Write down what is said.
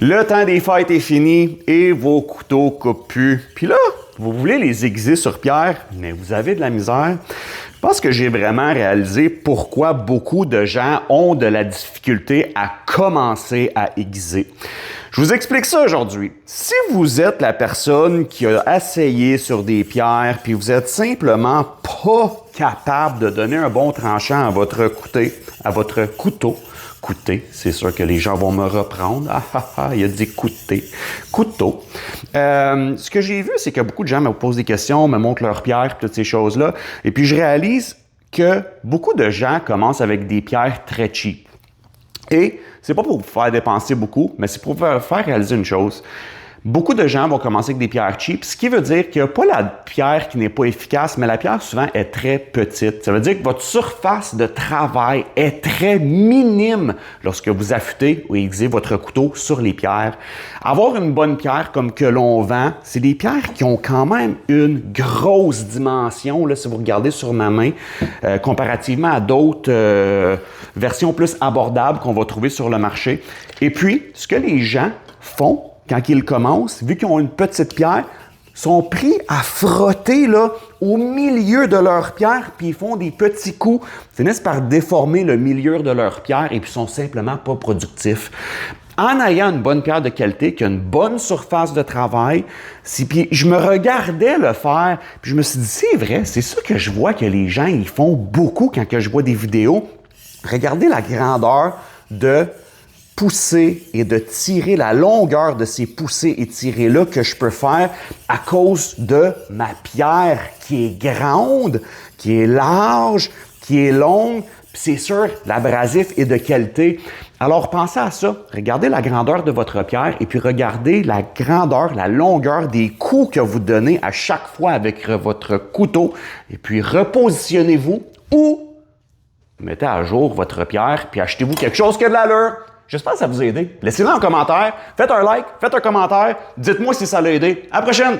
Le temps des fêtes est fini et vos couteaux coupent plus. Puis là, vous voulez les aiguiser sur pierre, mais vous avez de la misère. Je pense que j'ai vraiment réalisé pourquoi beaucoup de gens ont de la difficulté à commencer à aiguiser. Je vous explique ça aujourd'hui. Si vous êtes la personne qui a essayé sur des pierres puis vous êtes simplement pas capable de donner un bon tranchant à votre couteau, c'est sûr que les gens vont me reprendre. Il a dit couteau. Ce que j'ai vu, c'est que beaucoup de gens me posent des questions, me montrent leurs pierres, toutes ces choses-là. Et puis, je réalise que beaucoup de gens commencent avec des pierres très cheap. Et c'est pas pour vous faire dépenser beaucoup, mais c'est pour vous faire réaliser une chose. Beaucoup de gens vont commencer avec des pierres cheap, ce qui veut dire qu'il n'y a pas la pierre qui n'est pas efficace, mais la pierre souvent est très petite. Ça veut dire que votre surface de travail est très minime lorsque vous affûtez ou aiguisez votre couteau sur les pierres. Avoir une bonne pierre comme que l'on vend, c'est des pierres qui ont quand même une grosse dimension, là, si vous regardez sur ma main, comparativement à d'autres versions plus abordables qu'on va trouver sur le marché. Et puis, ce que les gens font, quand ils commencent, vu qu'ils ont une petite pierre, sont pris à frotter là, au milieu de leur pierre, puis ils font des petits coups, finissent par déformer le milieu de leur pierre et puis sont simplement pas productifs. En ayant une bonne pierre de qualité, qui a une bonne surface de travail, puis je me regardais le faire, puis je me suis dit, c'est vrai, c'est ça que je vois que les gens ils font beaucoup quand que je vois des vidéos. Regardez la grandeur de pousser et de tirer, la longueur de ces poussées et tirées-là que je peux faire à cause de ma pierre qui est grande, qui est large, qui est longue. C'est sûr, l'abrasif est de qualité. Alors, pensez à ça. Regardez la grandeur de votre pierre et puis regardez la grandeur, la longueur des coups que vous donnez à chaque fois avec votre couteau. Et puis, repositionnez-vous ou mettez à jour votre pierre puis achetez-vous quelque chose qui a de l'allure. J'espère que ça vous a aidé. Laissez-le en commentaire. Faites un like, faites un commentaire. Dites-moi si ça l'a aidé. À la prochaine!